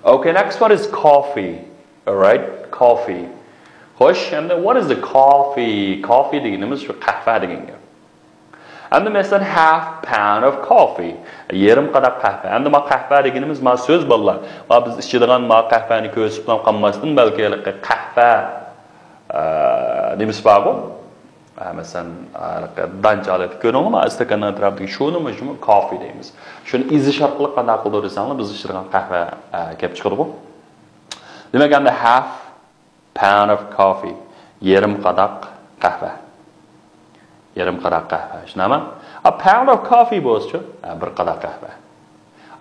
Okay, next one is coffee. All right, coffee. Hoş, and then what is the coffee? Coffee deganimiz shu qahva degan gap. And the mesela half pound of coffee. Yarım qadaq qahva. And the qahva deganimiz ma so'z bolalar. Ma biz ichadigan ma qahvani ko'rsib qolmasdan balki qahva nimiz bor. Mesela danchalar ko'ringmi, istakandan atrofidagi shuni majmu coffee deymiz. Shuni izish orqali qanday qilib o'rsanlar biz ichadigan qahva kelib chiqadi-ku. Demak, endi half pound of coffee. Yarım qadaq qahva. Yarım qadaq qahva. Shunami? A pound of coffee bo'lsa, bir qadaq qahva.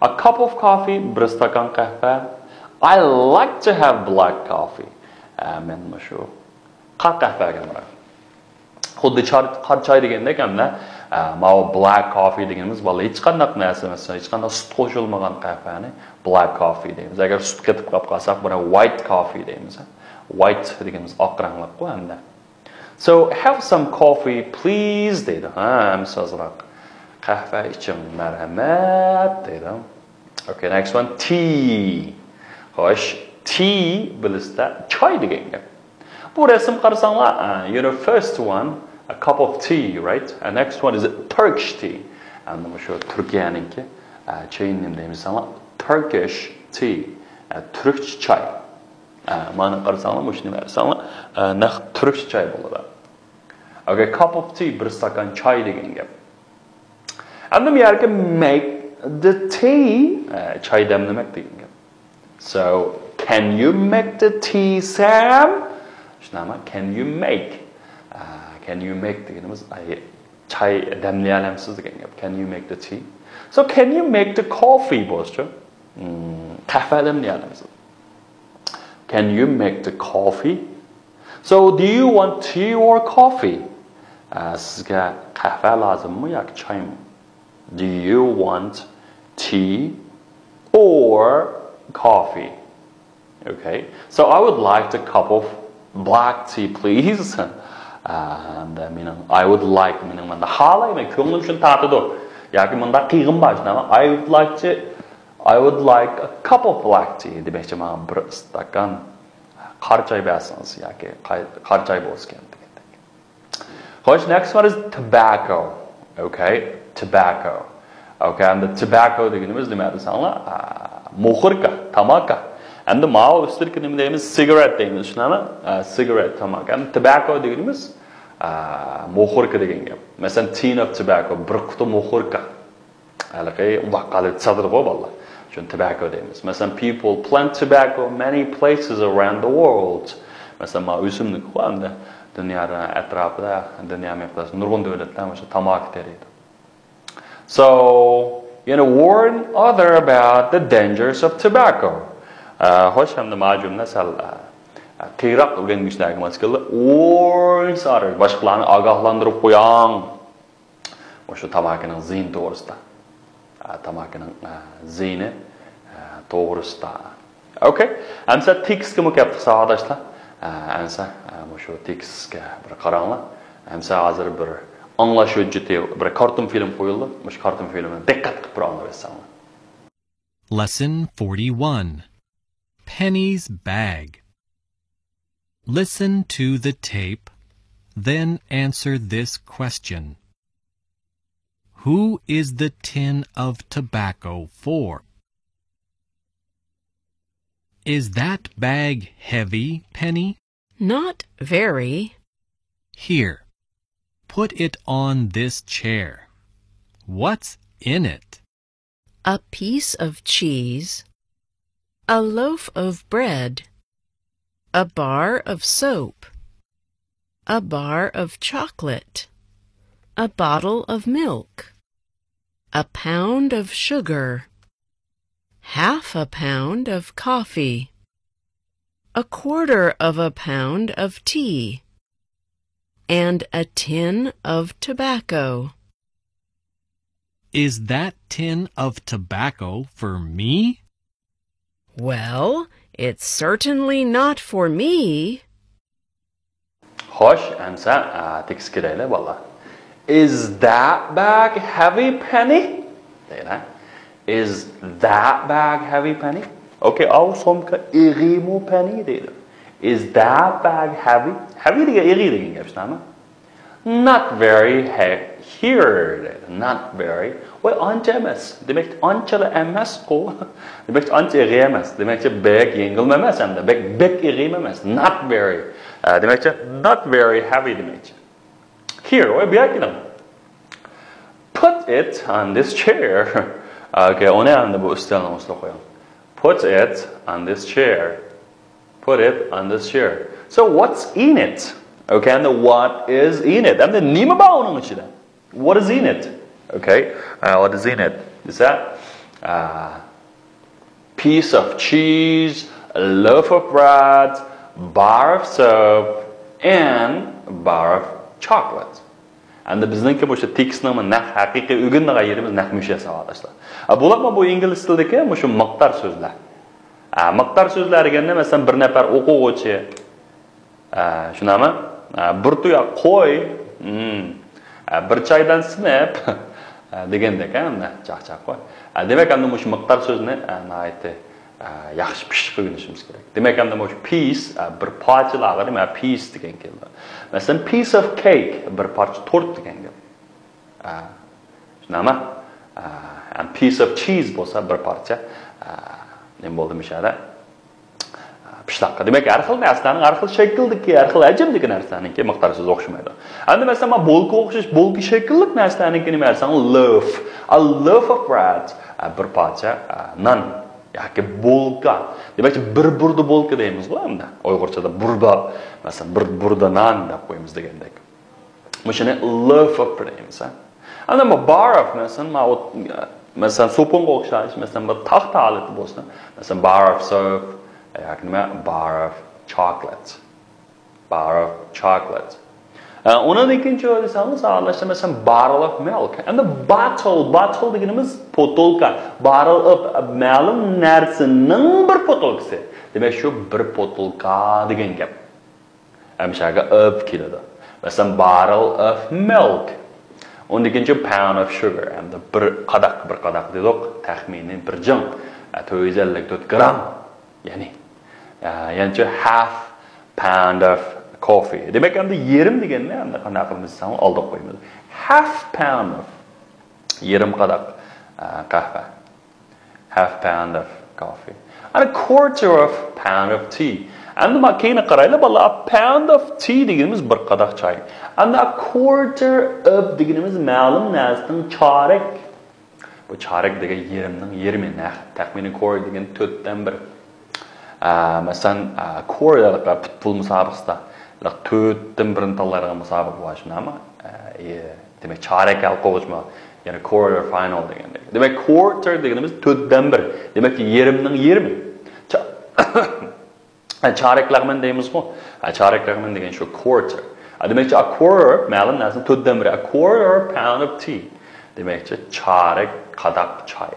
A cup of coffee, bir stakan qahva. I like to have black coffee. Men shu qahvaga mara. Xuddi qor choy degandek hamda mau black coffee deganimiz bola hech qanday narsa emas, hech qanday sut qo'shilmagan qahvani black coffee deymiz. Agar sut ketib qolsa, buni white coffee deymiz. White deganimiz oq rangli ku hamda. So have some coffee please dedi. Misozroq. Qahva iching marhamat dedi. Okay, next one tea. Xo'sh, tea bilisda choy degan gap. Bu rasm qarasanglar, first one a cup of tea, right? And next one is Turkish tea. And shu Turkiyaniki chayin deymiz Turkish tea. Turkish choy. Mana qarasanglar, mushuni qarasanglar, naq Turkish choy bo'ladi. Okay, cup of tea, bir stakan choy degan gap. And then you can make the tea, choy damlamak degan gap. So, can you make the tea, Sam? Shunami? Can you make? Can you make deganimiz choy damlay olamsiz degan gap. Can you make the tea? So, can you make the coffee bo'lsa? Qahva damlay olamsiz. Can you make the coffee? So, do you want tea or coffee? Sizga qahva lozimmi yoki choymi? Do you want tea or coffee? Okay. So, I would like a cup of black tea, please. And I would like, manda xohlayman, ko'nglim shuni tatidi. Yoki manda qiyg'im bor, I would like a cup of black tea. Demakchi, men bir stakan qor choy bersangiz yoki qor choy bo'lsin. Xo'sh, next one is tobacco. Okay, tobacco. Okay, and the tobacco deganimiz nima desanglar? Muxurka, tamaka. And the mao ustirki nima deymiz? Cigarette deymiz, shunami? Cigarette, tamaka. And tobacco deganimiz muxurka degan gap. Masalan, tin of tobacco, bir quti muxurka. Halaqay vaqalit sadrg'o balla. Shun tobacco deymiz. Masalan, people plant tobacco many places around the world. Masalan, ma o'simlik hamda dunyoda atrofida, dunyo miqdorida nurg'un davlatlar o'sha tamaki teriydi. So, warn other about the dangers of tobacco. Xo'sh, hamda ma'jumna sal qiyroq o'rgangichdagi mas'ala warns other, boshqalarni ogohlantirib qo'ying. O'sha tamakining ziyni to'g'risida. Tamakining ziyni to'g'risida. Okay? Amsa tekstga mukaffaq sadoshlar. Amsa shu tekstga bir qaranglar. Amsa hozir bir anglash hujjati bir kartun film qo'yildi. O'sha kartun filmini diqqat qilib bir anglab. Lesson 41. Penny's bag. Listen to the tape, then answer this question. Who is the tin of tobacco for? Is that bag heavy, Penny? Not very. Here, put it on this chair. What's in it? A piece of cheese, a loaf of bread, a bar of soap, a bar of chocolate, a bottle of milk, a pound of sugar, half a pound of coffee, a quarter of a pound of tea, and a tin of tobacco. Is that tin of tobacco for me? Well, it's certainly not for me. Xo'sh, amsa tekst kerakli bola. Is that bag heavy, Penny? Deydi. Is that bag heavy, Penny? Okay, our somka irimo penny deydi. Is that bag heavy? Heavy degan iri degan gap shunaqa? Not very here. Not very. Voy ancha emas. Demak anchalar emas qo. Demak ancha iri emas. Demakcha big yengil emas hamda big iri emas. Not very. Demakcha not very heavy demakcha. Here, voy bu yerga put it on this chair. Okay, uni hamda bu ustalni ustiga qo'ying. Put it on this chair. Put it on this chair. So what's in it? Okay, and the what is in it? And the nima ba uning ichida. What is in it? Okay, what is in it? Is that piece of cheese, a loaf of bread, bar of soap, and bar of chocolate. And the bizniki bu teksni naq haqiqiy ugunniga yerimiz naq musha savolashlar. Bular bu ingliz tilidagi shu miqdor so'zlar. Miqdor so'zlar deganda masalan bir nafar o'quvchi shunami? Bir tuya qo'y, bir choydan sinib degandek hamda chaqchaq qo'y. Demak ham shu miqdor so'zni aytdi yaxshi pishib qo'yishimiz kerak. Demak ham shu piece bir parchalar demak piece degan keldi. Masalan piece of cake bir parcha tort degan gap. Shunami? And piece of cheese bo'lsa bir parcha nima bo'ldi mishada? Pishloqqa. Demak, har xil narsaning har xil shakldagi, har xil hajmdagi narsaninki miqdori so'z o'xshamaydi. Endi masalan, bolka o'xshash, bolka shakllik narsaninki nima desang, loaf. A loaf of bread, bir parcha non yoki bolka. Demak, bir burda bolka deymiz-ku endi. Uyg'urchada burda, masalan, bir burda non deb qo'yamiz degandek. Mushuni loaf of bread deymiz. Endi bu bar of masalan, so'ponga o'xshash, masalan, bir taxta olati bo'lsa, masalan, bar of soap, bar of chocolate. Bar of chocolate. Undan ikkinchi o'ylasangiz, masalan, barrel of milk. And the bottle deganimiz potolka. Barrel of ma'lum narsaning bir potolkasi. Demak, shu bir potolka degan gap. Hamshaga of keladi. Masalan, barrel of milk. Undan ikkinchi pound of sugar. And bir qadaq dedik, taxminiy bir jing 454 gram. Yani half pound of coffee. Demek ki yerim deganda hamda qanday qilmizsan olib qo'yamiz. Half pound of yerim qadaq qahva. Half pound of coffee. And a quarter of pound of tea. And the makina qaraylar balla a pound of tea deganimiz bir qadaq choy. And a quarter of deganimiz ma'lum narsaning chorak. Bu chorak degan yerimning taxminiy quarter degan 4 dan 1. Masalan, Koreyalar futbol musobaqasida 4dan 1 tanlarga musobaqa bo'lishmi? Demak, chorak alqovishma, ya'ni quarter final degandek. Demak, quarter deganimiz 4dan 1. Demak, yerimning yerimi. Chorak lag'man deymiz-ku. Chorak lag'man degan shu quarter. Demak, a quarter ma'lum narsa 4dan 1. A quarter pound of tea. Demak, chorak qadaq choy.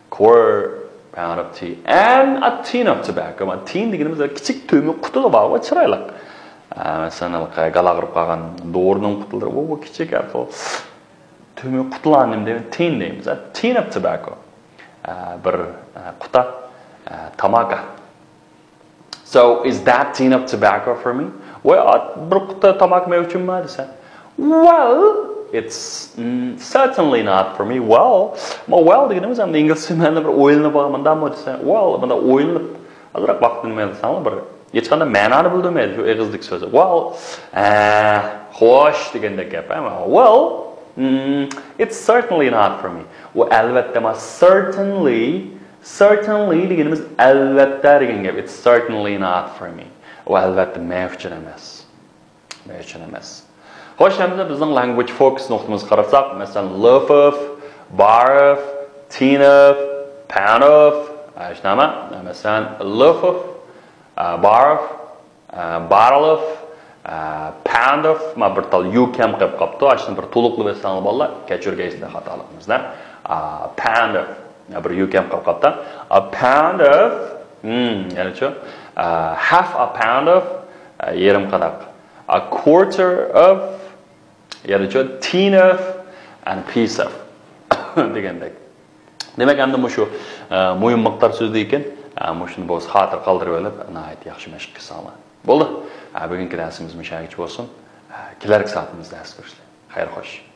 Quarter pound of tea and a tin of tobacco. A tin deganimiz kichik to'mi qutili bor, chiroyli. Masalan, galag'irib qolgan do'rning qutilari, bu kichik arqil to'mi qutilarni deb tin deymiz. A tin of tobacco. Bir quta tamaka. So, is that tin of tobacco for me? Well, bir quta tamaka men uchunmi desa? Well, it's certainly not for me. Well deganimiz ham inglizcha ma'noda bir o'yinni bormanda desa, well, bunda o'yinni azroq vaqtni mensan bir hech qanday ma'noni bildirmaydi shu egizlik so'zi. Well, xo'sh deganda gap, ama well, it's certainly not for me. U albatta mas certainly deganimiz albatta degan gap. It's certainly not for me. U albatta men uchun emas. Xo'sh, endi bizning language focus nuqtamizga qarasak, masalan, loaf of, bar of, tin of, pound of, shunaqa, masalan, loaf of, bar of, barrel of, pound of, ma bir tal u kam qilib qopdi, ashuni bir to'liqli versionini bolalar kechirgaysizlar xatoligimizda. Pound of, bir u kam qilib qopdi. A pound of, ya'ni half a pound of, yerim qadaq. A quarter of, ya'ni tin of, and a piece of degandek. Demek endi bu şu mo'yin miqdor so'zda ekan, shuni bo'z xotir qoldirib olib, nihoyat yaxshi mashq qilsanglar. Bo'ldi. Bugungi darsimiz mushagicha bo'lsin. Kelarki soatimizda dars ko'rishlar. Xayr xo'sh.